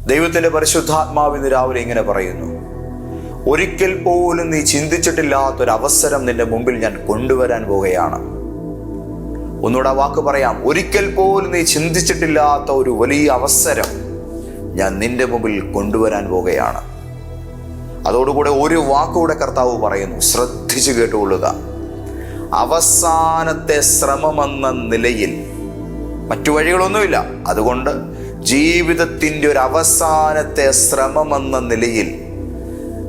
ദൈവത്തിൻ്റെ പരിശുദ്ധാത്മാവ് ഇന്ന് രാവിലെ ഇങ്ങനെ പറയുന്നു, ഒരിക്കൽ പോലും നീ ചിന്തിച്ചിട്ടില്ലാത്തൊരവസരം നിന്റെ മുമ്പിൽ ഞാൻ കൊണ്ടുവരാൻ പോവുകയാണ്. ഒന്നുകൂടെ ആ വാക്ക് പറയാം, ഒരിക്കൽ പോലും നീ ചിന്തിച്ചിട്ടില്ലാത്ത ഒരു വലിയ അവസരം ഞാൻ നിന്റെ മുമ്പിൽ കൊണ്ടുവരാൻ പോവുകയാണ്. അതോടുകൂടെ ഒരു വാക്കുകൂടെ കർത്താവ് പറയുന്നു, ശ്രദ്ധിച്ചു കേട്ടുകൊള്ളുക. അവസാനത്തെ ശ്രമമെന്ന നിലയിൽ മറ്റു വഴികളൊന്നുമില്ല. അതുകൊണ്ട് ജീവിതത്തിൻ്റെ ഒരു അവസാനത്തെ ശ്രമമെന്ന നിലയിൽ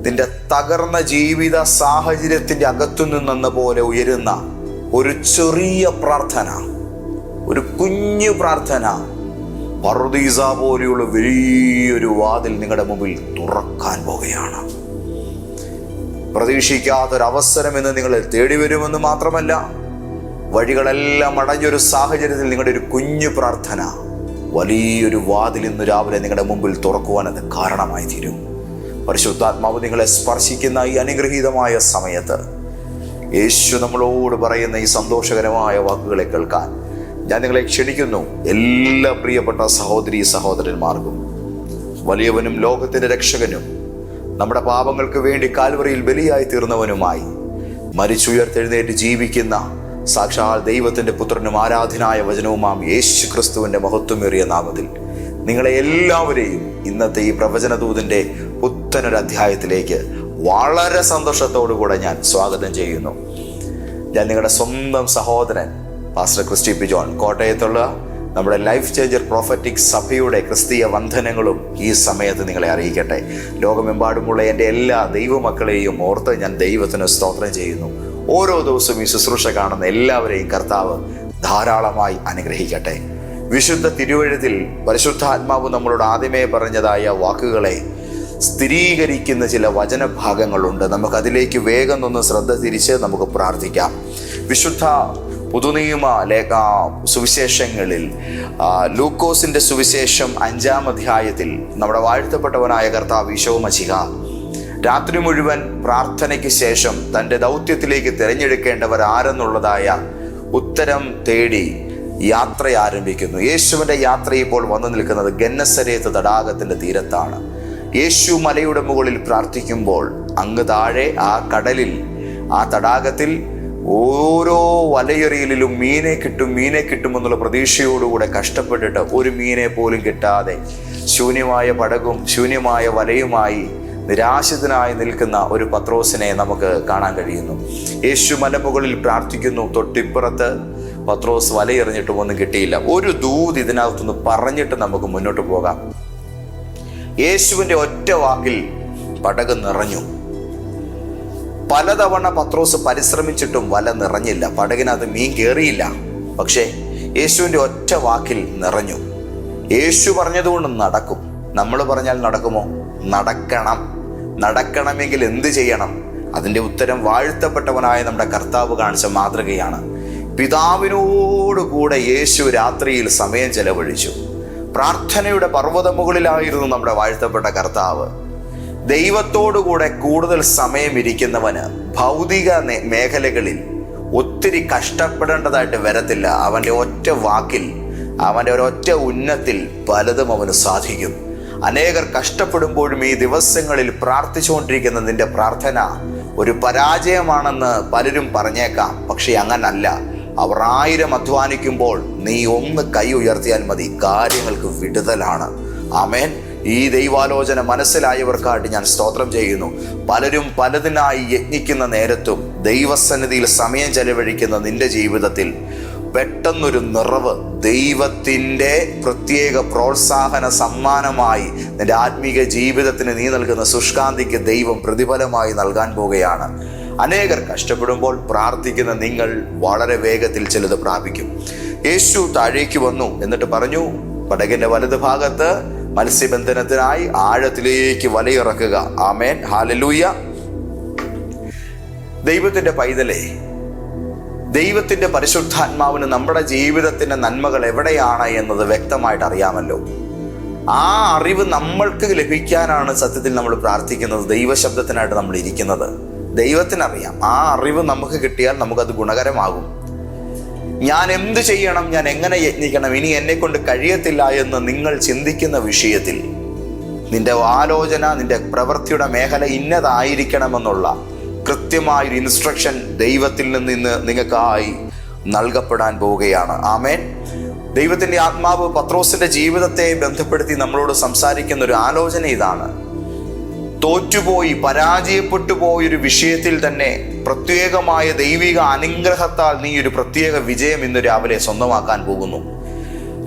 നിന്റെ തകർന്ന ജീവിത സാഹചര്യത്തിൻ്റെ അകത്തു നിന്നെന്ന പോലെ ഉയരുന്ന ഒരു ചെറിയ പ്രാർത്ഥന, ഒരു കുഞ്ഞു പ്രാർത്ഥന, പറുദീസ പോലെയുള്ള വലിയൊരു വാതിൽ നിങ്ങളുടെ മുമ്പിൽ തുറക്കാൻ പോവുകയാണ്. പ്രതീക്ഷിക്കാത്തൊരവസരം എന്ന് നിങ്ങളെ തേടി വരുമെന്ന് മാത്രമല്ല, വഴികളെല്ലാം അടഞ്ഞൊരു സാഹചര്യത്തിൽ നിങ്ങളുടെ ഒരു കുഞ്ഞു പ്രാർത്ഥന വലിയൊരു വാതിൽ ഇന്ന് രാവിലെ നിങ്ങളുടെ മുമ്പിൽ തുറക്കുവാൻ അത് കാരണമായി തീരും. പരിശുദ്ധാത്മാവ് നിങ്ങളെ സ്പർശിക്കുന്ന ഈ അനുഗ്രഹീതമായ സമയത്ത് യേശു നമ്മളോട് പറയുന്ന ഈ സന്തോഷകരമായ വാക്കുകളെ കേൾക്കാൻ ഞാൻ നിങ്ങളെ ക്ഷണിക്കുന്നു. എല്ലാ പ്രിയപ്പെട്ട സഹോദരീ സഹോദരന്മാർക്കും, വലിയവനും ലോകത്തിൻ്റെ രക്ഷകനും നമ്മുടെ പാപങ്ങൾക്ക് വേണ്ടി കാൽവറിയിൽ ബലിയായി തീർന്നവനുമായി മരിച്ചുയർത്തെഴുന്നേറ്റ് ജീവിക്കുന്ന സാക്ഷാൽ ദൈവത്തിൻ്റെ പുത്രനും ആരാധനായ വചനവുമാം യേശു ക്രിസ്തുവിൻ്റെ മഹത്വമേറിയ നാമത്തിൽ നിങ്ങളെ എല്ലാവരെയും ഇന്നത്തെ ഈ പ്രവചനദൂതിൻ്റെ പുത്തനൊരു അധ്യായത്തിലേക്ക് വളരെ സന്തോഷത്തോടുകൂടെ ഞാൻ സ്വാഗതം ചെയ്യുന്നു. ഞാൻ നിങ്ങളുടെ സ്വന്തം സഹോദരൻ പാസ്റ്റർ ക്രിസ്റ്റി പി ജോൺ, കോട്ടയത്തുള്ള നമ്മുടെ ലൈഫ് ചേഞ്ചർ പ്രോഫറ്റിക് സഭയുടെ ക്രിസ്തീയ വന്ദനങ്ങളും ഈ സമയത്ത് നിങ്ങളെ അറിയിക്കട്ടെ. ലോകമെമ്പാടുമുള്ള എൻ്റെ എല്ലാ ദൈവമക്കളെയും ഓർത്ത് ഞാൻ ദൈവത്തിന് സ്തോത്രം ചെയ്യുന്നു. ഓരോ ദിവസവും ഈ ശുശ്രൂഷ കാണുന്ന എല്ലാവരെയും കർത്താവ് ധാരാളമായി അനുഗ്രഹിക്കട്ടെ. വിശുദ്ധ തിരുവെഴുത്തിൽ പരിശുദ്ധാത്മാവ് നമ്മളോട് ആദ്യമേ പറഞ്ഞതായ വാക്കുകളെ സ്ഥിരീകരിക്കുന്ന ചില വചനഭാഗങ്ങളുണ്ട്. നമുക്കതിലേക്ക് വേഗം ഒന്ന് ശ്രദ്ധ തിരിച്ച് നമുക്ക് പ്രാർത്ഥിക്കാം. വിശുദ്ധ പുതുനിയമ സുവിശേഷങ്ങളിൽ ലൂക്കോസിൻ്റെ സുവിശേഷം 5-ാം അധ്യായത്തിൽ നമ്മുടെ വാഴ്ത്തപ്പെട്ടവനായ കർത്താവ് ഈശോ മശിഹ രാത്രി മുഴുവൻ പ്രാർത്ഥനയ്ക്ക് ശേഷം തൻ്റെ ദൗത്യത്തിലേക്ക് തിരഞ്ഞെടുക്കേണ്ടവർ ആരെന്നുള്ളതായ ഉത്തരം തേടി യാത്ര ആരംഭിക്കുന്നു. യേശുവിൻ്റെ യാത്ര ഇപ്പോൾ വന്നു നിൽക്കുന്നത് ഗന്നസരേത്ത് തടാകത്തിൻ്റെ തീരത്താണ്. യേശു മലയുടെ മുകളിൽ പ്രാർത്ഥിക്കുമ്പോൾ അങ്ങ് താഴെ ആ കടലിൽ, ആ തടാകത്തിൽ ഓരോ വലയെറിയലിലും മീനെ കിട്ടുമെന്നുള്ള പ്രതീക്ഷയോടുകൂടെ കഷ്ടപ്പെട്ടിട്ട് ഒരു മീനെ പോലും കിട്ടാതെ ശൂന്യമായ പടകും ശൂന്യമായ വലയുമായി നിരാശിതനായി നിൽക്കുന്ന ഒരു പത്രോസിനെ നമുക്ക് കാണാൻ കഴിയുന്നു. യേശു മലമുകളിൽ പ്രാർത്ഥിക്കുന്നു. തൊട്ടിപ്പുറത്ത് പത്രോസ് വലയെറിഞ്ഞിട്ടും ഒന്നും കിട്ടിയില്ല. ഒരു ദൂത് ഇതിനകത്തുനിന്ന് പറഞ്ഞിട്ട് നമുക്ക് മുന്നോട്ട് പോകാം. യേശുവിൻ്റെ ഒറ്റ വാക്കിൽ പടക് നിറഞ്ഞു. പലതവണ പത്രോസ് പരിശ്രമിച്ചിട്ടും വല നിറഞ്ഞില്ല, പടകിനകത്ത് മീൻ കയറിയില്ല. പക്ഷേ യേശുവിൻ്റെ ഒറ്റ വാക്കിൽ നിറഞ്ഞു. യേശു പറഞ്ഞതുകൊണ്ട് നടക്കും. നമ്മൾ പറഞ്ഞാൽ നടക്കുമോ? നടക്കണമെങ്കിൽ എന്ത് ചെയ്യണം? അതിൻ്റെ ഉത്തരം വാഴ്ത്തപ്പെട്ടവനായ നമ്മുടെ കർത്താവ് കാണിച്ച മാതൃകയാണ്. പിതാവിനോടുകൂടെ യേശു രാത്രിയിൽ സമയം ചെലവഴിച്ചു. പ്രാർത്ഥനയുടെ പർവ്വതമുകളിലായിരുന്നു നമ്മുടെ വാഴ്ത്തപ്പെട്ട കർത്താവ്. ദൈവത്തോടുകൂടെ കൂടുതൽ സമയം ഇരിക്കുന്നവന് ഭൗതിക മേഖലകളിൽ ഒത്തിരി കഷ്ടപ്പെടേണ്ടതായിട്ട് വരത്തില്ല. അവൻ്റെ ഒറ്റ വാക്കിൽ, അവൻ്റെ ഒരൊറ്റ ഉന്നത്തിൽ പലതും അവന് സാധിക്കും. അനേകർ കഷ്ടപ്പെടുമ്പോഴും ഈ ദിവസങ്ങളിൽ പ്രാർത്ഥിച്ചുകൊണ്ടിരിക്കുന്ന നിന്റെ പ്രാർത്ഥന ഒരു പരാജയമാണെന്ന് പലരും പറഞ്ഞേക്കാം. പക്ഷെ അങ്ങനല്ല. അവർ 1000 അധ്വാനിക്കുമ്പോൾ നീ ഒന്ന് കൈ ഉയർത്തിയാൽ മതി, കാര്യങ്ങൾക്ക് വിടുതലാണ്. ആമേൻ. ഈ ദൈവാലോചന മനസ്സിലായവർക്കായിട്ട് ഞാൻ സ്തോത്രം ചെയ്യുന്നു. പലരും പലതിനായി യജ്ഞിക്കുന്ന നേരത്തും ദൈവസന്നിധിയിൽ സമയം ചെലവഴിക്കുന്ന നിന്റെ ജീവിതത്തിൽ പെട്ടെന്നൊരു നിറവ്, ദൈവത്തിൻ്റെ പ്രത്യേക പ്രോത്സാഹന സമ്മാനമായി നിന്റെ ആത്മീക ജീവിതത്തിന് നീ നൽകുന്ന ശുഷ്കാന്തിക്ക് ദൈവം പ്രതിഫലമായി നൽകാൻ പോവുകയാണ്. അനേകർ കഷ്ടപ്പെടുമ്പോൾ പ്രാർത്ഥിക്കുന്ന നിങ്ങൾ വളരെ വേഗത്തിൽ ചിലത് പ്രാപിക്കും. യേശു താഴേക്ക് വന്നു, എന്നിട്ട് പറഞ്ഞു, പടകിന്റെ വലത് ഭാഗത്ത് മത്സ്യബന്ധനത്തിനായി ആഴത്തിലേക്ക് വലയിറക്കുക. ആമേൻ, ഹല്ലേലൂയ. ദൈവത്തിന്റെ പൈതലേ, ദൈവത്തിന്റെ പരിശുദ്ധാത്മാവിന് നമ്മുടെ ജീവിതത്തിന്റെ നന്മകൾ എവിടെയാണ് എന്നത് വ്യക്തമായിട്ട് അറിയാമല്ലോ. ആ അറിവ് നമ്മൾക്ക് ലഭിക്കാനാണ് സത്യത്തിൽ നമ്മൾ പ്രാർത്ഥിക്കുന്നത്, ദൈവശബ്ദത്തിനായിട്ട് നമ്മൾ ഇരിക്കുന്നത്. ദൈവത്തിനറിയാം. ആ അറിവ് നമുക്ക് കിട്ടിയാൽ നമുക്കത് ഗുണകരമാകും. ഞാൻ എന്ത് ചെയ്യണം, ഞാൻ എങ്ങനെ യജ്ഞിക്കണം, ഇനി എന്നെ കൊണ്ട് കഴിയത്തില്ല എന്ന് നിങ്ങൾ ചിന്തിക്കുന്ന വിഷയത്തിൽ നിന്റെ ആലോചന, നിന്റെ പ്രവൃത്തിയുടെ മേഖല ഇന്നതായിരിക്കണമെന്നുള്ള കൃത്യമായൊരു ഇൻസ്ട്രക്ഷൻ ദൈവത്തിൽ നിന്ന് ഇന്ന് നിങ്ങൾക്കായി നൽകപ്പെടാൻ പോവുകയാണ്. ആമേൻ. ദൈവത്തിൻ്റെ ആത്മാവ് പത്രോസിന്റെ ജീവിതത്തെ ബന്ധപ്പെടുത്തി നമ്മളോട് സംസാരിക്കുന്ന ഒരു ആലോചന ഇതാണ്. തോറ്റുപോയി, പരാജയപ്പെട്ടു പോയൊരു വിഷയത്തിൽ തന്നെ പ്രത്യേകമായ ദൈവിക അനുഗ്രഹത്താൽ നീ ഒരു പ്രത്യേക വിജയം ഇന്ന് രാവിലെ സ്വന്തമാക്കാൻ പോകുന്നു.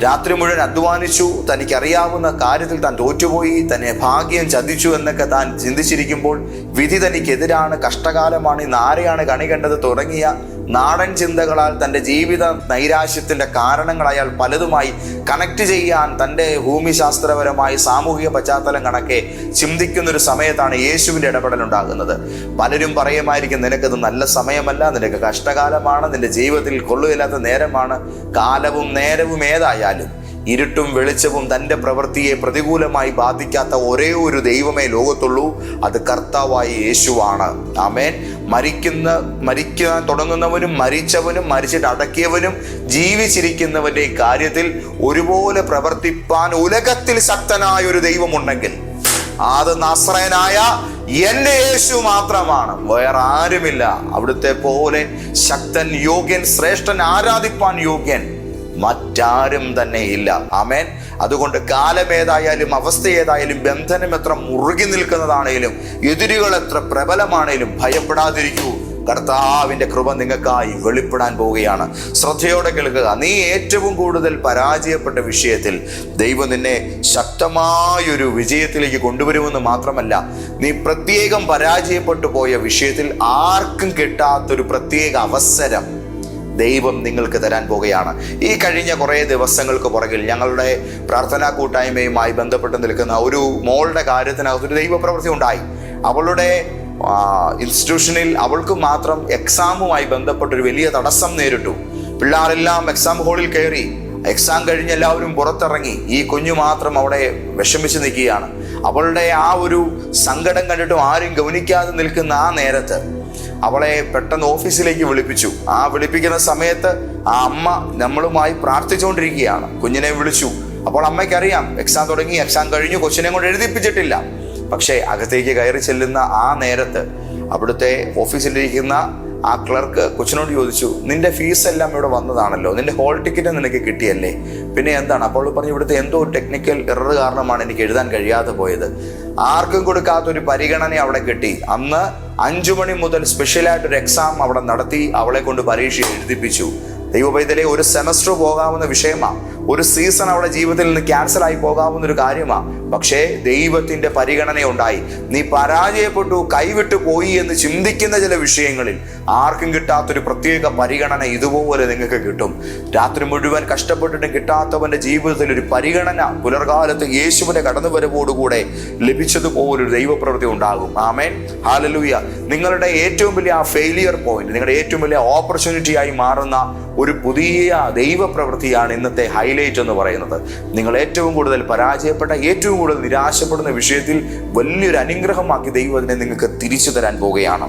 രാത്രി മുഴുവൻ അധ്വാനിച്ചു, തനിക്കറിയാവുന്ന കാര്യത്തിൽ താൻ തോറ്റുപോയി, തന്നെ ഭാഗ്യം ചതിച്ചു എന്നൊക്കെ താൻ ചിന്തിച്ചിരിക്കുമ്പോൾ വിധി തനിക്കെതിരാണ്, കഷ്ടകാലമാണ്, ഇന്ന് ആരെയാണ് കണി കണ്ടത് തുടങ്ങിയ നാടൻ ചിന്തകളാൽ തൻ്റെ ജീവിത നൈരാശ്യത്തിൻ്റെ കാരണങ്ങൾ അയാൾ പലതുമായി കണക്ട് ചെയ്യാൻ തൻ്റെ ഭൂമിശാസ്ത്രപരമായി സാമൂഹിക പശ്ചാത്തലം കണക്കെ ചിന്തിക്കുന്നൊരു സമയത്താണ് യേശുവിൻ്റെ ഇടപെടലുണ്ടാകുന്നത്. പലരും പറയുമായിരിക്കും, നിനക്കത് നല്ല സമയമല്ല, നിനക്ക് കഷ്ടകാലമാണ്, നിന്റെ ജീവിതത്തിൽ കൊള്ളുകയില്ലാത്ത നേരമാണ്. കാലവും നേരവും ഏതായാലും ഇരുട്ടും വെളിച്ചവും തൻ്റെ പ്രവൃത്തിയെ പ്രതികൂലമായി ബാധിക്കാത്ത ഒരേ ഒരു ദൈവമേ ലോകത്തുള്ളൂ, അത് കർത്താവായ യേശുവാണ്. ആമേൻ. മരിക്കാൻ തുടങ്ങുന്നവനും മരിച്ചവനും മരിച്ചിട്ട് അടക്കിയവനും ജീവിച്ചിരിക്കുന്നവന്റെ കാര്യത്തിൽ ഒരുപോലെ പ്രവർത്തിപ്പാൻ ഉലകത്തിൽ ശക്തനായ ഒരു ദൈവമുണ്ടെങ്കിൽ അത് നസ്രയനായ എൻ്റെ യേശു മാത്രമാണ്, വേറെ ആരുമില്ല. അവിടുത്തെ പോലെ ശക്തൻ, യോഗ്യൻ, ശ്രേഷ്ഠൻ, ആരാധിപ്പാൻ യോഗ്യൻ മറ്റാരും തന്നെ ഇല്ല. ആമേൻ. അതുകൊണ്ട് കാലമേതായാലും അവസ്ഥ ഏതായാലും ബന്ധനം എത്ര മുറുകി നിൽക്കുന്നതാണേലും എതിരുകൾ എത്ര പ്രബലമാണേലും ഭയപ്പെടാതിരിക്കൂ. കർത്താവിൻ്റെ കൃപ നിങ്ങൾക്കായി വെളിപ്പെടാൻ പോവുകയാണ്. ശ്രദ്ധയോടെ കേൾക്കുക. നീ ഏറ്റവും കൂടുതൽ പരാജയപ്പെട്ട വിഷയത്തിൽ ദൈവം നിന്നെ ശക്തമായൊരു വിജയത്തിലേക്ക് കൊണ്ടുവരുമെന്ന് മാത്രമല്ല, നീ പ്രത്യേകം പരാജയപ്പെട്ടു പോയ വിഷയത്തിൽ ആർക്കും കിട്ടാത്തൊരു പ്രത്യേക അവസരം ദൈവം നിങ്ങൾക്ക് തരാൻ പോകുകയാണ്. ഈ കഴിഞ്ഞ കുറേ ദിവസങ്ങൾക്ക് പുറകിൽ ഞങ്ങളുടെ പ്രാർത്ഥനാ കൂട്ടായ്മയുമായി ബന്ധപ്പെട്ട് നിൽക്കുന്ന ഒരു മോളുടെ കാര്യത്തിനകത്തൊരു ദൈവപ്രവൃത്തി ഉണ്ടായി. അവളുടെ ഇൻസ്റ്റിറ്റ്യൂഷനിൽ അവൾക്ക് മാത്രം എക്സാമുമായി ബന്ധപ്പെട്ടൊരു വലിയ തടസ്സം നേരിട്ടു. പിള്ളേരെല്ലാം എക്സാം ഹാളിൽ കയറി, എക്സാം കഴിഞ്ഞ് എല്ലാവരും പുറത്തിറങ്ങി. ഈ കുഞ്ഞു മാത്രം അവിടെ വിഷമിച്ച് നിൽക്കുകയാണ്. അവളുടെ ആ ഒരു സങ്കടം കണ്ടിട്ടും ആരും ഗൗനിക്കാതെ നിൽക്കുന്ന ആ നേരത്ത് അവളെ പെട്ടെന്ന് ഓഫീസിലേക്ക് വിളിപ്പിച്ചു. ആ വിളിപ്പിക്കുന്ന സമയത്ത് ആ അമ്മ നമ്മളുമായി പ്രാർത്ഥിച്ചുകൊണ്ടിരിക്കുകയാണ്. കുഞ്ഞിനെ വിളിച്ചു. അപ്പോൾ അമ്മയ്ക്കറിയാം എക്സാം തുടങ്ങി, എക്സാം കഴിഞ്ഞു, കൊച്ചിനെ കൊണ്ട് എഴുതിപ്പിച്ചിട്ടില്ല. പക്ഷേ അകത്തേക്ക് കയറി ചെല്ലുന്ന ആ നേരത്ത് അവിടുത്തെ ഓഫീസിലിരിക്കുന്ന ആ ക്ലർക്ക് കൊച്ചിനോട് ചോദിച്ചു, നിന്റെ ഫീസ് എല്ലാം ഇവിടെ വന്നതാണല്ലോ, നിന്റെ ഹോൾ ടിക്കറ്റ് നിനക്ക് കിട്ടിയല്ലേ, പിന്നെ എന്താണ്? അപ്പോൾ പറഞ്ഞു, ഇവിടുത്തെ എന്തോ ടെക്നിക്കൽ എറർ കാരണമാണ് എനിക്ക് എഴുതാൻ കഴിയാതെ പോയത്. ആർക്കും കൊടുക്കാത്തൊരു പരിഗണന അവിടെ കിട്ടി. അന്ന് 5 മണി മുതൽ സ്പെഷ്യലായിട്ടൊരു എക്സാം അവിടെ നടത്തി അവളെ കൊണ്ട് പരീക്ഷ എഴുതിപ്പിച്ചു. ദൈവപൈതലെ, ഒരു സെമസ്റ്റർ പോകാവുന്ന വിഷയമാണ്, ഒരു സീസൺ അവളുടെ ജീവിതത്തിൽ നിന്ന് ക്യാൻസലായി പോകാവുന്ന ഒരു കാര്യമാണ്. പക്ഷേ ദൈവത്തിൻ്റെ പരിഗണന ഉണ്ടായി. നീ പരാജയപ്പെട്ടു, കൈവിട്ടു പോയി എന്ന് ചിന്തിക്കുന്ന ചില വിഷയങ്ങളിൽ ആർക്കും കിട്ടാത്തൊരു പ്രത്യേക പരിഗണന ഇതുപോലെ നിങ്ങൾക്ക് കിട്ടും. രാത്രി മുഴുവൻ കഷ്ടപ്പെട്ടിട്ട് കിട്ടാത്തവൻ്റെ ജീവിതത്തിൽ ഒരു പരിഗണന പുലർകാലത്ത് യേശുവിൻ്റെ കടന്നുവരവോടുകൂടെ ലഭിച്ചതുപോലൊരു ദൈവപ്രവൃത്തി ഉണ്ടാകും. ആമേൻ. ഹല്ലേലൂയ. നിങ്ങളുടെ ഏറ്റവും വലിയ ആ ഫെയിലിയർ പോയിന്റ്, നിങ്ങളുടെ ഏറ്റവും വലിയ ഓപ്പർച്യൂണിറ്റിയായി മാറുന്ന ഒരു പുതിയ ദൈവപ്രവൃത്തിയാണ് ഇന്നത്തെ ഹൈലൈറ്റ് എന്ന് പറയുന്നത്. നിങ്ങൾ ഏറ്റവും കൂടുതൽ പരാജയപ്പെട്ട, ഏറ്റവും കൂടുതൽ നിരാശപ്പെടുന്ന വിഷയത്തിൽ വലിയൊരു അനുഗ്രഹമാക്കി ദൈവം അതിനെ നിങ്ങൾക്ക് തിരിച്ചു തരാൻ പോവുകയാണ്.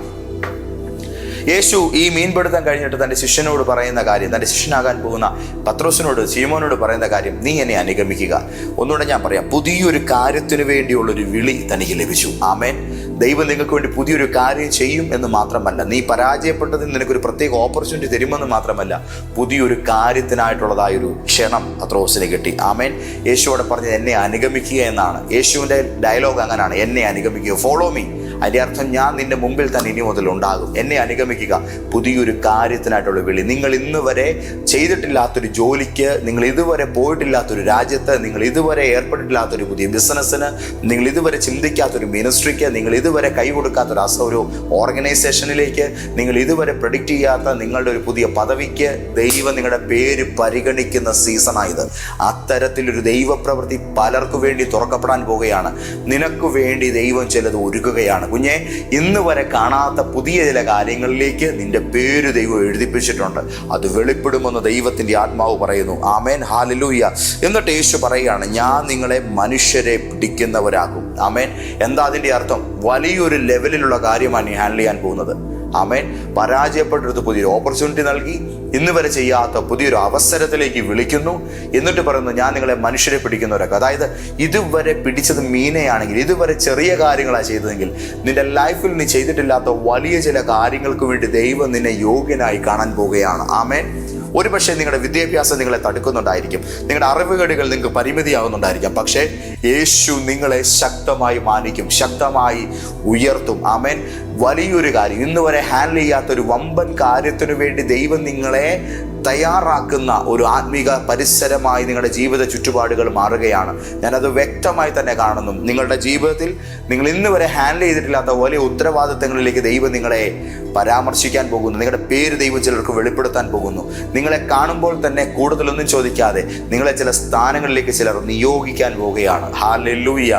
യേശു ഈ മീൻപിടുത്തം കഴിഞ്ഞിട്ട് തൻ്റെ ശിഷ്യനോട് പറയുന്ന കാര്യം, തൻ്റെ ശിഷ്യനാകാൻ പോകുന്ന പത്രോസിനോട്, ശീമോനോട് പറയുന്ന കാര്യം, നീ എന്നെ അനുഗമിക്കുക. ഒന്നുകൂടെ ഞാൻ പറയാം, പുതിയൊരു കാര്യത്തിന് വേണ്ടിയുള്ളൊരു വിളി തനിക്ക് ലഭിച്ചു. ആമേൻ. ദൈവം നിങ്ങൾക്ക് വേണ്ടി പുതിയൊരു കാര്യം ചെയ്യും എന്ന് മാത്രമല്ല, നീ പരാജയപ്പെട്ടതിന് നിനക്കൊരു പ്രത്യേക ഓപ്പർച്യൂണിറ്റി തരുമെന്ന് മാത്രമല്ല, പുതിയൊരു കാര്യത്തിനായിട്ടുള്ളതായൊരു ക്ഷണം പത്രോസിന് കിട്ടി. ആമേൻ. യേശുവോടെ പറഞ്ഞത് എന്നെ അനുഗമിക്കുക എന്നാണ്. യേശുവിൻ്റെ ഡയലോഗ് അങ്ങനെയാണ്, എന്നെ അനുഗമിക്കുക, ഫോളോ മീ. അതിൻ്റെ അർത്ഥം ഞാൻ നിന്റെ മുമ്പിൽ തന്നെ ഇനി മുതൽ ഉണ്ടാകും. എന്നെ അനുഗമിക്കുക. പുതിയൊരു കാര്യത്തിനായിട്ടുള്ള വിളി. നിങ്ങൾ ഇന്ന് വരെ ചെയ്തിട്ടില്ലാത്തൊരു ജോലിക്ക്, നിങ്ങൾ ഇതുവരെ പോയിട്ടില്ലാത്തൊരു രാജ്യത്ത്, നിങ്ങൾ ഇതുവരെ ഏർപ്പെട്ടിട്ടില്ലാത്തൊരു പുതിയ ബിസിനസ്സിന്, നിങ്ങൾ ഇതുവരെ ചിന്തിക്കാത്തൊരു മിനിസ്ട്രിക്ക്, നിങ്ങൾ ഇതുവരെ കൈ കൊടുക്കാത്തൊരു ഓർഗനൈസേഷനിലേക്ക്, നിങ്ങൾ ഇതുവരെ പ്രെഡിക്റ്റ് ചെയ്യാത്ത നിങ്ങളുടെ ഒരു പുതിയ പദവിക്ക് ദൈവം നിങ്ങളുടെ പേര് പരിഗണിക്കുന്ന സീസണായത്. അത്തരത്തിലൊരു ദൈവപ്രവൃത്തി പലർക്കു വേണ്ടി തുറക്കപ്പെടാൻ പോവുകയാണ്. നിനക്ക് വേണ്ടി ദൈവം ചിലത് ഒരുക്കുകയാണ്. കുഞ്ഞെ, ഇന്ന് വരെ കാണാത്ത പുതിയ ചില കാര്യങ്ങളിലേക്ക് നിന്റെ പേര് ദൈവം എഴുതിപ്പിച്ചിട്ടുണ്ട്. അത് വെളിപ്പെടുമെന്ന് ദൈവത്തിൻ്റെ ആത്മാവ് പറയുന്നു. ആമേൻ. ഹല്ലേലൂയ. എന്നിട്ട് യേശു പറയുകയാണ്, ഞാൻ നിങ്ങളെ മനുഷ്യരെ പിടിക്കുന്നവരാകും. ആമേൻ. എന്താ അതിൻ്റെ അർത്ഥം? വലിയൊരു ലെവലിലുള്ള കാര്യമാണ് നീ ഹാൻഡിൽ ചെയ്യാൻ പോകുന്നത്. ആമേൻ. പരാജയപ്പെട്ടെടുത്ത് പുതിയൊരു ഓപ്പർച്യൂണിറ്റി നൽകി, ഇന്ന് വരെ ചെയ്യാത്ത പുതിയൊരു അവസരത്തിലേക്ക് വിളിക്കുന്നു. എന്നിട്ട് പറയുന്നു, ഞാൻ നിങ്ങളെ മനുഷ്യരെ പിടിക്കുന്നവരൊക്കെ. അതായത് ഇതുവരെ പിടിച്ചത് മീനെയാണെങ്കിൽ, ഇതുവരെ ചെറിയ കാര്യങ്ങളാണ് ചെയ്തതെങ്കിൽ, നിന്റെ ലൈഫിൽ നീ ചെയ്തിട്ടില്ലാത്ത വലിയ ചില കാര്യങ്ങൾക്ക് വേണ്ടി ദൈവം നിന്നെ യോഗ്യനായി കാണാൻ പോവുകയാണ്. ആമേൻ. ഒരു പക്ഷേ നിങ്ങളുടെ വിദ്യാഭ്യാസം നിങ്ങളെ തടുക്കുന്നുണ്ടായിരിക്കും, നിങ്ങളുടെ അറിവുകേടുകൾ നിങ്ങൾക്ക് പരിമിതിയാകുന്നുണ്ടായിരിക്കാം. പക്ഷേ യേശു നിങ്ങളെ ശക്തമായി മാനിക്കും, ശക്തമായി ഉയർത്തും. ആമേൻ. വലിയൊരു കാര്യം, ഇന്ന് വരെ ഹാൻഡിൽ ചെയ്യാത്തൊരു വമ്പൻ കാര്യത്തിനു വേണ്ടി ദൈവം നിങ്ങളെ തയ്യാറാക്കുന്ന ഒരു ആത്മീക പരിസരമായി നിങ്ങളുടെ ജീവിത ചുറ്റുപാടുകൾ മാറുകയാണ്. ഞാനത് വ്യക്തമായി തന്നെ കാണുന്നു. നിങ്ങളുടെ ജീവിതത്തിൽ നിങ്ങൾ ഇന്ന് വരെ ഹാൻഡിൽ ചെയ്തിട്ടില്ലാത്ത വലിയ ഉത്തരവാദിത്തങ്ങളിലേക്ക് ദൈവം നിങ്ങളെ പരാമർശിക്കാൻ പോകുന്നു. നിങ്ങളുടെ പേര് ദൈവം ചിലർക്ക് വെളിപ്പെടുത്താൻ പോകുന്നു. നിങ്ങളെ കാണുമ്പോൾ തന്നെ കൂടുതലൊന്നും ചോദിക്കാതെ നിങ്ങളെ ചില സ്ഥാനങ്ങളിലേക്ക് ചിലർ നിയോഗിക്കാൻ പോവുകയാണ്. ഹല്ലേലൂയ.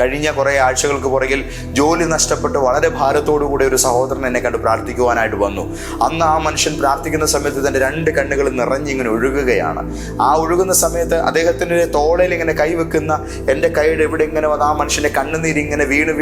കഴിഞ്ഞ കുറേ ആഴ്ചകൾക്ക് പുറകിൽ ജോലി നഷ്ടപ്പെട്ട് വളരെ ഭാരത്തോടുകൂടി ഒരു സഹോദരൻ എന്നെ കണ്ട് പ്രാർത്ഥിക്കുവാനായിട്ട് വന്നു. അന്ന് ആ മനുഷ്യൻ പ്രാർത്ഥിക്കുന്ന സമയത്ത് തൻ്റെ 2 കണ്ണുകൾ നിറഞ്ഞിങ്ങനെ ഒഴുകുകയാണ്. ആ ഒഴുകുന്ന സമയത്ത് അദ്ദേഹത്തിൻ്റെ തോളയിൽ ഇങ്ങനെ കൈവെക്കുന്ന എൻ്റെ കൈയുടെ എവിടെ ഇങ്ങനെ വന്ന് ആ മനുഷ്യൻ്റെ കണ്ണുനീര് ഇങ്ങനെ വീണ്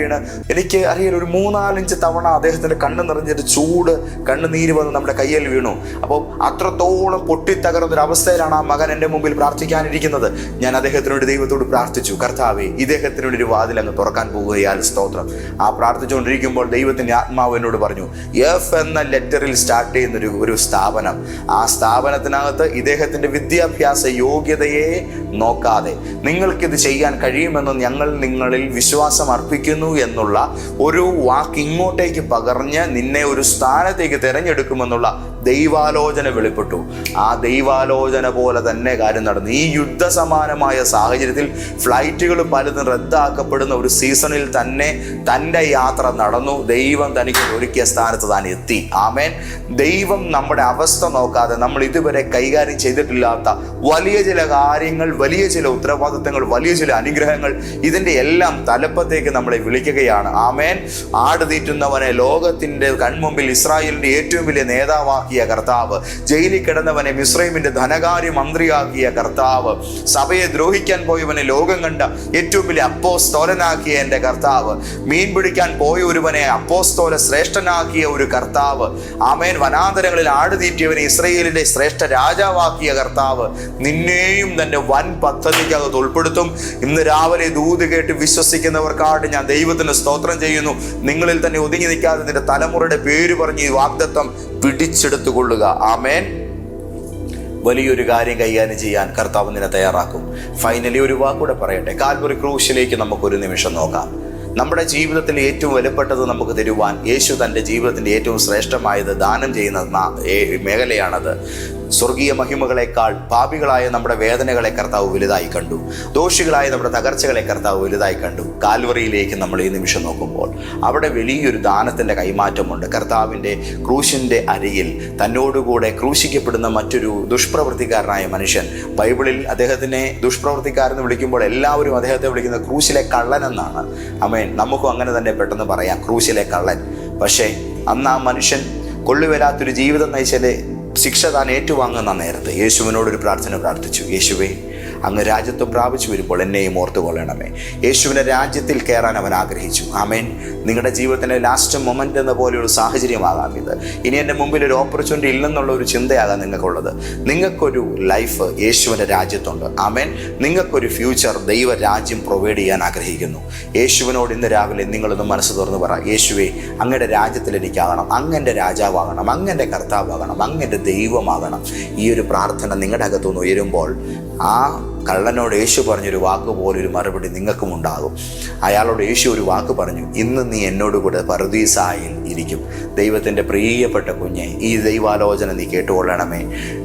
എനിക്ക് അറിയാൻ ഒരു 3-4 തവണ അദ്ദേഹത്തിൻ്റെ കണ്ണ് നിറഞ്ഞിട്ട് ചൂട് കണ്ണുനീര് വന്ന് നമ്മുടെ കയ്യിൽ വീണു. അപ്പോൾ അത്രത്തോളം പൊട്ടിത്തകർന്നൊരവസ്ഥയിലാണ് ആ മകൻ എൻ്റെ മുമ്പിൽ പ്രാർത്ഥിക്കാനിരിക്കുന്നത്. ഞാൻ അദ്ദേഹത്തിനോട് ദൈവത്തോട് പ്രാർത്ഥിച്ചു, കർത്താവേ, ഇദ്ദേഹത്തിനോട് ഒരു വാതിൽ അങ്ങ് തുറക്കാൻ പോകുകയാൽ സ്തോത്രം. ആ പ്രാർത്ഥിച്ചുകൊണ്ടിരിക്കുമ്പോൾ ദൈവത്തിൻ്റെ ആത്മാവ് എന്നോട് പറഞ്ഞു, എഫ് എന്ന ലെറ്ററിൽ സ്റ്റാർട്ട് ചെയ്യുന്നൊരു ഒരു സ്ഥാപനം, ആ സ്ഥാപനത്തിനകത്ത് ഇദ്ദേഹത്തിൻ്റെ വിദ്യാഭ്യാസ യോഗ്യതയെ നോക്കാതെ നിങ്ങൾക്കിത് ചെയ്യാൻ കഴിയുമെന്ന് ഞങ്ങൾ നിങ്ങളിൽ വിശ്വാസം അർപ്പിക്കുന്നു എന്നുള്ള ഒരു വാക്ക് ഇങ്ങോട്ടേക്ക് പകർന്ന് നിന്നെ ഒരു സ്ഥാനത്തേക്ക് തിരഞ്ഞെടുക്കുമെന്നുള്ള ദൈവാലോചന വെളിപ്പെട്ടു. ആ ദൈവാലോചന പോലെ തന്നെ കാര്യം നടന്നു. ഈ യുദ്ധസമാനമായ സാഹചര്യത്തിൽ ഫ്ലൈറ്റുകൾ പലതും റദ്ദാക്കപ്പെടുന്ന ഒരു സീസണിൽ തന്നെ തൻ്റെ യാത്ര നടന്നു. ദൈവം തനിക്ക് ഒരുക്കിയ സ്ഥാനത്ത് താൻ എത്തി. ആമേൻ. ദൈവം നമ്മുടെ അവസ്ഥ നോക്കാതെ നമ്മൾ ഇതുവരെ കൈകാര്യം ചെയ്തിട്ടില്ലാത്ത വലിയ ചില കാര്യങ്ങൾ, വലിയ ചില ഉത്തരവാദിത്തങ്ങൾ, വലിയ ചില അനുഗ്രഹങ്ങൾ, ഇതിൻ്റെ എല്ലാം തലപ്പത്തേക്ക് നമ്മളെ വിളിക്കുകയാണ്. ആമേൻ. ആട് തീറ്റുന്നവനെ ലോകത്തിൻ്റെ കൺമുമ്പിൽ ഇസ്രായേലിൻ്റെ ഏറ്റവും വലിയ നേതാവാക്കിയ കർത്താവ്, ജയിലിൽ കിടന്നവനെ മിസ്രൈമിന്റെ ധനകാര്യ മന്ത്രിയാക്കിയ കർത്താവ്, സഭയെ ദ്രോഹിക്കാൻ പോയവനെ ലോകം കണ്ട ഏറ്റവും വലിയ അപ്പോസ്തോലനാക്കിയ എൻ്റെ കർത്താവ്, മീൻ പിടിക്കാൻ പോയ ഒരുവനെ അപ്പോസ്തോല ശ്രേഷ്ഠനാക്കിയ ഒരു കർത്താവ്, ആമേൻ, വനാന്തരങ്ങളിൽ ആടുതീറ്റിയവനെ ഇസ്രയേലിന്റെ ശ്രേഷ്ഠ രാജാവാക്കിയ കർത്താവ് നിന്നെയും തന്റെ വൻ പദ്ധതിക്കകത്ത് ഉൾപ്പെടുത്തും. ഇന്ന് രാവിലെ ദൂത് കേട്ട് വിശ്വസിക്കുന്നവർക്കായിട്ട് ഞാൻ ദൈവത്തിന് സ്തോത്രം ചെയ്യുന്നു. നിങ്ങളിൽ തന്നെ ഒതുങ്ങി നിൽക്കാതെ നിന്റെ തലമുറയുടെ പേര് പറഞ്ഞ് ഈ വാഗ്ദത്തം പിടിച്ചെടുത്തുകൊള്ളുക. ആമേൻ. വലിയൊരു കാര്യം കൈകാര്യം ചെയ്യാൻ കർത്താവ് നിന്നെ തയ്യാറാക്കും. ഫൈനലി ഒരു വാക്കൂടെ പറയട്ടെ. കാൽവറി ക്രൂശിലേക്ക് നമുക്കൊരു നിമിഷം നോക്കാം. നമ്മുടെ ജീവിതത്തിൽ ഏറ്റവും വിലപ്പെട്ടത് നമുക്ക് തരുവാൻ യേശു തൻ്റെ ജീവിതത്തിൻ്റെ ഏറ്റവും ശ്രേഷ്ഠമായത് ദാനം ചെയ്യുന്ന മേഖലയാണത്. സ്വർഗീയ മഹിമകളെക്കാൾ പാപികളായ നമ്മുടെ വേദനകളെ കർത്താവ് വലുതായി കണ്ടു. ദോഷികളായ നമ്മുടെ തകർച്ചകളെ കർത്താവ് വലുതായി കണ്ടു. കാൽവറിയിലേക്ക് നമ്മൾ ഈ നിമിഷം നോക്കുമ്പോൾ അവിടെ വലിയൊരു ദാനത്തിൻ്റെ കൈമാറ്റമുണ്ട്. കർത്താവിൻ്റെ ക്രൂശിൻ്റെ അരികിൽ തന്നോടുകൂടെ ക്രൂശിക്കപ്പെടുന്ന മറ്റൊരു ദുഷ്പ്രവൃത്തിക്കാരനായ മനുഷ്യൻ, ബൈബിളിൽ അദ്ദേഹത്തിനെ ദുഷ്പ്രവൃത്തിക്കാരെന്ന് വിളിക്കുമ്പോൾ എല്ലാവരും അദ്ദേഹത്തെ വിളിക്കുന്നത് ക്രൂശിലെ കള്ളൻ എന്നാണ്. ആമേൻ. നമുക്കും അങ്ങനെ തന്നെ പെട്ടെന്ന് പറയാം, ക്രൂശിലെ കള്ളൻ. പക്ഷേ അന്ന് ആ മനുഷ്യൻ കൊള്ളുവരാത്തൊരു ജീവിതം നയിച്ചതിൻ്റെ ശിക്ഷ താൻ ഏറ്റുവാങ്ങുന്ന നേരത്ത് യേശുവിനോടൊരു പ്രാർത്ഥന പ്രാർത്ഥിച്ചു. യേശുവേ, അങ്ങ് രാജ്യത്വം പ്രാപിച്ചു വരുമ്പോൾ എന്നെയും ഓർത്തു കൊള്ളണമേ. യേശുവിൻ്റെ രാജ്യത്തിൽ കയറാൻ അവൻ ആഗ്രഹിച്ചു. ആമേൻ. നിങ്ങളുടെ ജീവിതത്തിൻ്റെ ലാസ്റ്റ് മൊമെൻ്റ് എന്ന പോലെ ഒരു സാഹചര്യമാകാം ഇത്. ഇനി എൻ്റെ മുമ്പിൽ ഒരു ഓപ്പർച്യൂണിറ്റി ഇല്ലെന്നുള്ള ഒരു ചിന്തയാകാം നിങ്ങൾക്കുള്ളത്. നിങ്ങൾക്കൊരു ലൈഫ് യേശുവിൻ്റെ രാജ്യത്തുണ്ട്. ആമേൻ. നിങ്ങൾക്കൊരു ഫ്യൂച്ചർ ദൈവരാജ്യം പ്രൊവൈഡ് ചെയ്യാൻ ആഗ്രഹിക്കുന്നു. യേശുവിനോട് ഇന്ന് രാവിലെ നിങ്ങളൊന്ന് മനസ്സ് തുറന്ന് പറ, യേശുവേ, അങ്ങയുടെ രാജ്യത്തിൽ എനിക്കാകണം, അങ്ങൻ്റെ രാജാവാകണം, അങ്ങൻ്റെ കർത്താവാകണം, അങ്ങൻ്റെ ദൈവമാകണം. ഈ ഒരു പ്രാർത്ഥന നിങ്ങളുടെ അകത്തുനിന്ന് ഉയരുമ്പോൾ ആ കള്ളനോട് യേശു പറഞ്ഞൊരു വാക്ക് പോലൊരു മറുപടി നിങ്ങൾക്കും ഉണ്ടാകും. അയാളോട് യേശു ഒരു വാക്ക് പറഞ്ഞു, ഇന്ന് നീ എന്നോട് കൂടെ പറുദീസായിൽ ഇരിക്കും. ദൈവത്തിൻ്റെ പ്രിയപ്പെട്ട കുഞ്ഞെ, ഈ ദൈവാലോചന നീ കേട്ടുകൊള്ളണമേ.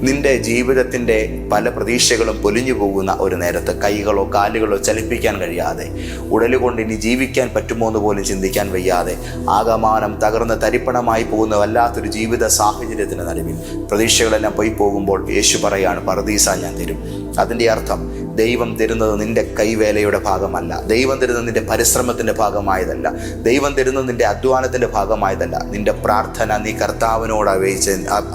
നിൻ്റെ ജീവിതത്തിൻ്റെ പല പ്രതീക്ഷകളും പൊലിഞ്ഞു പോകുന്ന ഒരു നേരത്ത് കൈകളോ കാലുകളോ ചലിപ്പിക്കാൻ കഴിയാതെ, ഉടലുകൊണ്ട് ഇനി ജീവിക്കാൻ പറ്റുമോ എന്ന് പോലും ചിന്തിക്കാൻ വയ്യാതെ ആകമാനം തകർന്ന് തരിപ്പണമായി പോകുന്ന വല്ലാത്തൊരു ജീവിത സാഹചര്യത്തിന് നടുവിൽ പ്രതീക്ഷകളെല്ലാം പോയി പോകുമ്പോൾ യേശു പറയാണ്, പറുദീസ ഞാൻ തരും. അതിൻ്റെ അർത്ഥം ദൈവം തരുന്നത് നിന്റെ കൈവേലയുടെ ഭാഗമല്ല, ദൈവം തരുന്നത് നിന്റെ പരിശ്രമത്തിൻ്റെ ഭാഗമായതല്ല, ദൈവം തരുന്നത് നിന്റെ അധ്വാനത്തിൻ്റെ ഭാഗമായതല്ല. നിന്റെ പ്രാർത്ഥന നീ കർത്താവിനോട്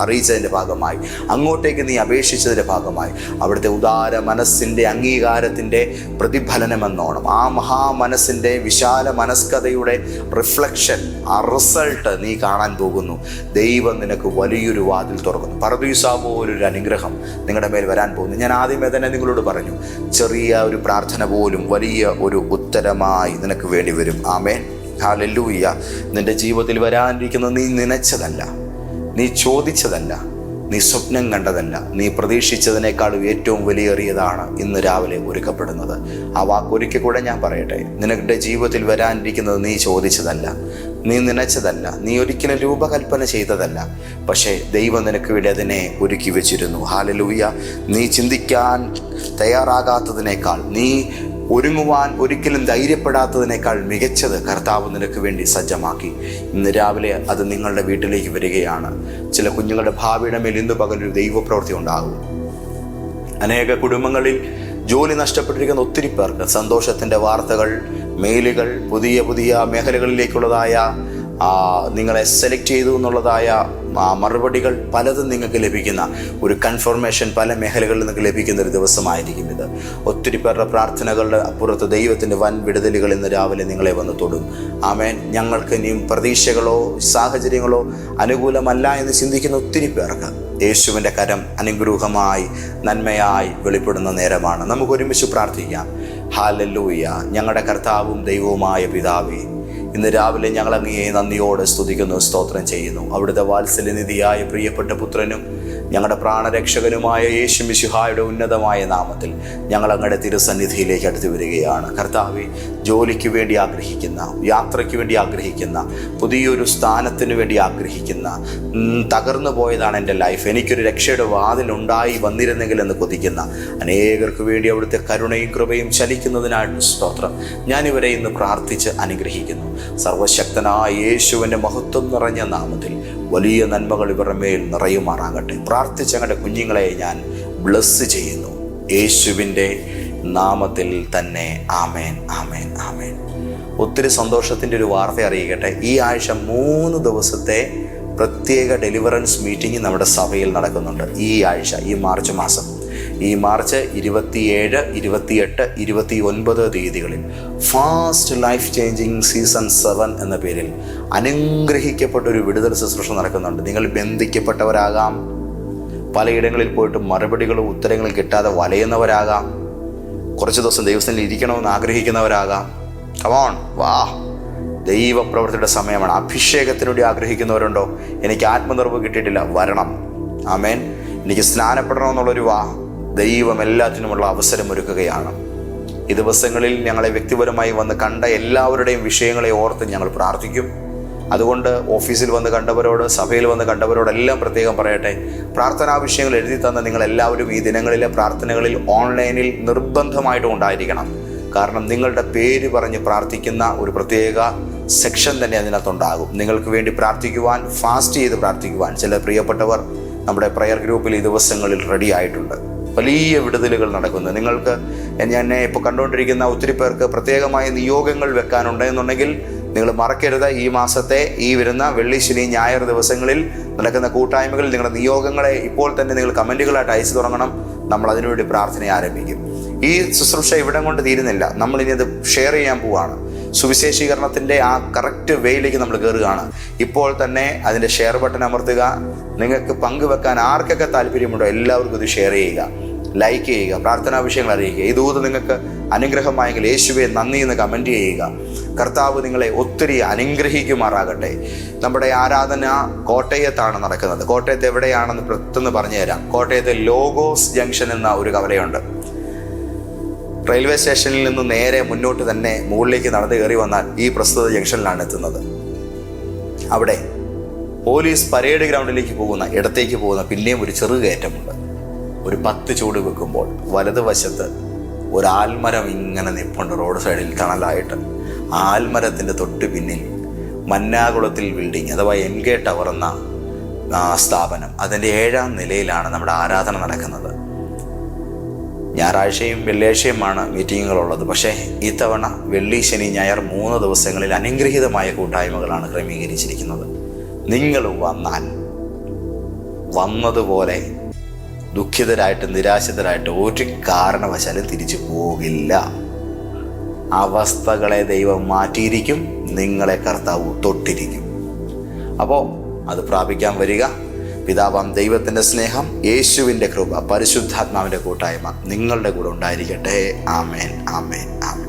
അറിയിച്ചതിൻ്റെ ഭാഗമായി, അങ്ങോട്ടേക്ക് നീ അപേക്ഷിച്ചതിൻ്റെ ഭാഗമായി, അവിടുത്തെ ഉദാര മനസ്സിൻ്റെ അംഗീകാരത്തിൻ്റെ പ്രതിഫലനമെന്നോണം ആ മഹാമനസ്സിൻ്റെ വിശാല മനസ്കതയുടെ റിഫ്ലക്ഷൻ, ആ റിസൾട്ട് നീ കാണാൻ പോകുന്നു. ദൈവം നിനക്ക് വലിയൊരു വാതിൽ തുറക്കുന്നു. പറുദീസ പോലൊരു അനുഗ്രഹം നിങ്ങളുടെ മേൽ വരാൻ പോകുന്നു. ഞാൻ ആദ്യമേ തന്നെ നിങ്ങളോട് പറഞ്ഞു, ചെറിയ ഒരു പ്രാർത്ഥന പോലും വലിയ ഒരു ഉത്തരമായി നിനക്ക് വേണ്ടി വരും. ആമേൻ, ഹല്ലേലൂയ. നിന്റെ ജീവിതത്തിൽ വരാനിരിക്കുന്നത് നീ നനച്ചതല്ല, നീ ചോദിച്ചതല്ല, നീ സ്വപ്നം കണ്ടതല്ല, നീ പ്രതീക്ഷിച്ചതിനേക്കാളും ഏറ്റവും വിലയേറിയതാണ് ഇന്ന് രാവിലെ ഒരുക്കപ്പെടുന്നത്. ആ വാക്കൊരിക്കൽ കൂടെ ഞാൻ പറയട്ടെ, നിനയുടെ ജീവിതത്തിൽ വരാനിരിക്കുന്നത് നീ ചോദിച്ചതല്ല, നീ നനച്ചതല്ല, നീ ഒരിക്കലും രൂപകൽപ്പന ചെയ്തതല്ല. പക്ഷേ ദൈവം നിനക്ക് വേണ്ടി അതിനെ ഒരുക്കി വെച്ചിരുന്നു. ഹല്ലേലൂയ. നീ ചിന്തിക്കാൻ തയ്യാറാകാത്തതിനേക്കാൾ, നീ ഒരുങ്ങുവാൻ ഒരിക്കലും ധൈര്യപ്പെടാത്തതിനേക്കാൾ മികച്ചത് കർത്താവ് നിനക്ക് വേണ്ടി സജ്ജമാക്കി. ഇന്ന് രാവിലെ അത് നിങ്ങളുടെ വീട്ടിലേക്ക് വരികയാണ്. ചില കുഞ്ഞുങ്ങളുടെ ഭാവിയുടെ മേൽ ഇന്ന് പകലൊരു ദൈവപ്രവൃത്തി ഉണ്ടാകും. അനേക കുടുംബങ്ങളിൽ ജോലി നഷ്ടപ്പെട്ടിരിക്കുന്ന ഒത്തിരി പേർക്ക് സന്തോഷത്തിൻ്റെ വാർത്തകൾ, മെയിലുകൾ, പുതിയ പുതിയ മേഖലകളിലേക്കുള്ളതായ നിങ്ങളെ സെലക്ട് ചെയ്തു എന്നുള്ളതായ മറുപടികൾ പലതും നിങ്ങൾക്ക് ലഭിക്കുന്ന ഒരു കൺഫർമേഷൻ പല മേഖലകളിൽ നിങ്ങൾക്ക് ലഭിക്കുന്ന ഒരു ദിവസമായിരിക്കും ഇത്. ഒത്തിരി പേരുടെ പ്രാർത്ഥനകളുടെ അപ്പുറത്ത് ദൈവത്തിൻ്റെ വൻ വിടുതലുകൾ ഇന്ന് രാവിലെ നിങ്ങളെ വന്ന് തൊടും. ആമേൻ. ഞങ്ങൾക്ക് ഇനിയും പ്രതീക്ഷകളോ സാഹചര്യങ്ങളോ അനുകൂലമല്ല എന്ന് ചിന്തിക്കുന്ന ഒത്തിരി പേർക്ക് യേശുവിൻ്റെ കരം അനുഗ്രഹമായി നന്മയായി വെളിപ്പെടുന്ന നേരമാണ്. നമുക്ക് ഒരുമിച്ച് പ്രാർത്ഥിക്കാം. ഹല്ലേലൂയ. ഞങ്ങളുടെ കർത്താവും ദൈവവുമായ പിതാവേ, ഇന്ന് രാവിലെ ഞങ്ങൾ അങ്ങയെ നന്ദിയോടെ സ്തുതിക്കുന്നു, സ്തോത്രം ചെയ്യുന്നു. അവിടുത്തെ വാത്സല്യനിധിയായ പ്രിയപ്പെട്ട പുത്രനും ഞങ്ങളുടെ പ്രാണരക്ഷകനുമായ യേശു മിശിഹായുടെ ഉന്നതമായ നാമത്തിൽ ഞങ്ങൾ അങ്ങയുടെ തിരുസന്നിധിയിലേക്ക് അടുത്ത് വരികയാണ്. കർത്താവേ, ജോലിക്ക് വേണ്ടി ആഗ്രഹിക്കുന്ന, യാത്രയ്ക്ക് വേണ്ടി ആഗ്രഹിക്കുന്ന, പുതിയൊരു സ്ഥാനത്തിന് വേണ്ടി ആഗ്രഹിക്കുന്ന, തകർന്നു പോയതാണ് എൻ്റെ ലൈഫ്, എനിക്കൊരു രക്ഷയുടെ വാതിലുണ്ടായി വന്നിരുന്നെങ്കിൽ എന്ന് കൊതിക്കുന്ന അനേകർക്ക് വേണ്ടി അവിടുത്തെ കരുണയും കൃപയും ചലിക്കുന്നതിനായിട്ട് സ്തോത്രം. ഞാനിവരെ ഇന്ന് പ്രാർത്ഥിച്ച് അനുഗ്രഹിക്കുന്നു. സർവശക്തനായ യേശുവിൻ്റെ മഹത്വം നിറഞ്ഞ നാമത്തിൽ വലിയ നന്മകൾ ഇവരുടെ മേൽ നിറയുമാറാകട്ടെ. പ്രാർത്ഥിച്ച ഞങ്ങളുടെ കുഞ്ഞുങ്ങളെ ഞാൻ ബ്ലസ് ചെയ്യുന്നു യേശുവിൻ്റെ നാമത്തിൽ തന്നെ. ആമേൻ, ആമേൻ, ആമേൻ. ഒത്തിരി സന്തോഷത്തിൻ്റെ ഒരു വാർത്ത അറിയിക്കട്ടെ. ഈ ആഴ്ച 3 ദിവസത്തെ പ്രത്യേക ഡെലിവറൻസ് മീറ്റിംഗ് നമ്മുടെ സഭയിൽ നടക്കുന്നുണ്ട്. ഈ ആഴ്ച, ഈ മാർച്ച് മാസം, ഈ മാർച്ച് 27, 28, 29 തീയതികളിൽ ഫാസ്റ്റ് ലൈഫ് ചേഞ്ചിങ് സീസൺ 7 എന്ന പേരിൽ അനുഗ്രഹിക്കപ്പെട്ടൊരു വിടുതൽ ശുശ്രൂഷ നടക്കുന്നുണ്ട്. നിങ്ങൾ ബന്ധിക്കപ്പെട്ടവരാകാം, പലയിടങ്ങളിൽ പോയിട്ട് മറുപടികളും ഉത്തരങ്ങളും കിട്ടാതെ വലയുന്നവരാകാം, കുറച്ച് ദിവസം ദൈവത്തിൽ ഇരിക്കണമെന്ന് ആഗ്രഹിക്കുന്നവരാകാം. കമോൺ, വാ, ദൈവപ്രവൃത്തിയുടെ സമയമാണ്. അഭിഷേകത്തിനുവേണ്ടി ആഗ്രഹിക്കുന്നവരുണ്ടോ? എനിക്ക് ആത്മനിർഭർ കിട്ടിയിട്ടില്ല, വരണം. ആമേൻ. എനിക്ക് സ്നാനപ്പെടണമെന്നുള്ളൊരു ദൈവം എല്ലാറ്റിനുമുള്ള അവസരം ഒരുക്കുകയാണ്. ഈ ദിവസങ്ങളിൽ ഞങ്ങളെ വ്യക്തിപരമായി വന്ന് കണ്ട എല്ലാവരുടെയും വിഷയങ്ങളെ ഓർത്ത് ഞങ്ങൾ പ്രാർത്ഥിക്കും. അതുകൊണ്ട് ഓഫീസിൽ വന്ന് കണ്ടവരോട്, സഭയിൽ വന്ന് കണ്ടവരോടെല്ലാം പ്രത്യേകം പറയട്ടെ, പ്രാർത്ഥനാ വിഷയങ്ങൾ എഴുതി തന്ന നിങ്ങളെല്ലാവരും ഈ ദിനങ്ങളിലെ പ്രാർത്ഥനകളിൽ ഓൺലൈനിൽ നിർബന്ധമായിട്ടും ഉണ്ടായിരിക്കണം. കാരണം നിങ്ങളുടെ പേര് പറഞ്ഞ് പ്രാർത്ഥിക്കുന്ന ഒരു പ്രത്യേക സെക്ഷൻ തന്നെ അതിനകത്തുണ്ടാകും. നിങ്ങൾക്ക് വേണ്ടി പ്രാർത്ഥിക്കുവാൻ, ഫാസ്റ്റ് ചെയ്ത് പ്രാർത്ഥിക്കുവാൻ ചില പ്രിയപ്പെട്ടവർ നമ്മുടെ പ്രയർ ഗ്രൂപ്പിൽ ഈ ദിവസങ്ങളിൽ റെഡി ആയിട്ടുണ്ട്. വലിയ വിടുതലുകൾ നടക്കുന്നു. നിങ്ങൾക്ക് എന്നെ ഇപ്പോൾ കണ്ടുകൊണ്ടിരിക്കുന്ന ഒത്തിരി പേർക്ക് പ്രത്യേകമായ നിയോഗങ്ങൾ വെക്കാനുണ്ടെന്നുണ്ടെങ്കിൽ നിങ്ങൾ മറക്കരുത്. ഈ മാസത്തെ ഈ വരുന്ന വെള്ളി, ശനി, ഞായർ ദിവസങ്ങളിൽ നടക്കുന്ന കൂട്ടായ്മകളിൽ നിങ്ങളുടെ നിയോഗങ്ങളെ ഇപ്പോൾ തന്നെ നിങ്ങൾ കമൻറ്റുകളായിട്ട് അയച്ചു തുടങ്ങണം. നമ്മൾ അതിനുവേണ്ടി പ്രാർത്ഥന ആരംഭിക്കും. ഈ ശുശ്രൂഷ ഇവിടം കൊണ്ട് തീരുന്നില്ല. നമ്മളിനി അത് ഷെയർ ചെയ്യാൻ പോവുകയാണ്. സുവിശേഷീകരണത്തിൻ്റെ ആ കറക്റ്റ് വേയിലേക്ക് നമ്മൾ കയറുകയാണ്. ഇപ്പോൾ തന്നെ അതിൻ്റെ ഷെയർ ബട്ടൺ അമർത്തുക. നിങ്ങൾക്ക് പങ്കുവെക്കാൻ ആർക്കൊക്കെ താല്പര്യമുണ്ടോ എല്ലാവർക്കും ഇത് ഷെയർ ചെയ്യുക, ലൈക്ക് ചെയ്യുക, പ്രാർത്ഥനാ വിഷയങ്ങൾ അറിയിക്കുക. ഈ ദൂത് നിങ്ങൾക്ക് അനുഗ്രഹമായെങ്കിൽ യേശുവെ നന്ദി എന്ന് കമൻറ്റ് ചെയ്യുക. കർത്താവ് നിങ്ങളെ ഒത്തിരി അനുഗ്രഹിക്കുമാറാകട്ടെ. നമ്മുടെ ആരാധന കോട്ടയത്താണ് നടക്കുന്നത്. കോട്ടയത്ത് എവിടെയാണെന്ന് പെട്ടെന്ന് പറഞ്ഞു തരാം. കോട്ടയത്തെ ലോഗോസ് ജംഗ്ഷൻ എന്ന ഒരു കവലയുണ്ട്. റെയിൽവേ സ്റ്റേഷനിൽ നിന്ന് നേരെ മുന്നോട്ട് തന്നെ മുകളിലേക്ക് നടന്ന് കയറി വന്നാൽ ഈ പ്രസ്തുത ജംഗ്ഷനിലാണ് എത്തുന്നത്. അവിടെ പോലീസ് പരേഡ് ഗ്രൗണ്ടിലേക്ക് പോകുന്ന, ഇടത്തേക്ക് പോകുന്ന പിന്നെയും ഒരു ചെറു കയറ്റമുണ്ട്. ഒരു 10 ചൂട് വെക്കുമ്പോൾ വലതുവശത്ത് ഒരു ആൽമരം ഇങ്ങനെ നിൽപ്പുണ്ട് റോഡ് സൈഡിൽ തണലായിട്ട്. ആൽമരത്തിൻ്റെ തൊട്ട് പിന്നിൽ മന്നാകുളത്തിൽ ബിൽഡിംഗ് അഥവാ MK ടവർ എന്ന സ്ഥാപനം, അതിൻ്റെ 7ാം നിലയിലാണ് നമ്മുടെ ആരാധന നടക്കുന്നത്. ഞായറാഴ്ചയും വെള്ളിയാഴ്ചയുമാണ് മീറ്റിങ്ങുകളുള്ളത്. പക്ഷേ ഇത്തവണ വെള്ളി, ശനി, ഞായർ 3 ദിവസങ്ങളിൽ അനുഗ്രഹീതമായ കൂട്ടായ്മകളാണ് ക്രമീകരിച്ചിരിക്കുന്നത്. നിങ്ങൾ വന്നതുപോലെ ദുഃഖിതരായിട്ട് നിരാശിതരായിട്ട് ഒരു കാരണവശാലും തിരിച്ചു പോകില്ല. അവസ്ഥകളെ ദൈവം മാറ്റിയിരിക്കും, നിങ്ങളെ കർത്താവ് തൊട്ടിരിക്കും. അപ്പോൾ അത് പ്രാപിക്കാൻ വരിക. പിതാവാം ദൈവത്തിൻ്റെ സ്നേഹം, യേശുവിൻ്റെ കൃപ, പരിശുദ്ധാത്മാവിൻ്റെ കൂട്ടായ്മ നിങ്ങളുടെ കൂടെ ഉണ്ടായിരിക്കട്ടെ. ആമേൻ, ആമേൻ, ആമേൻ.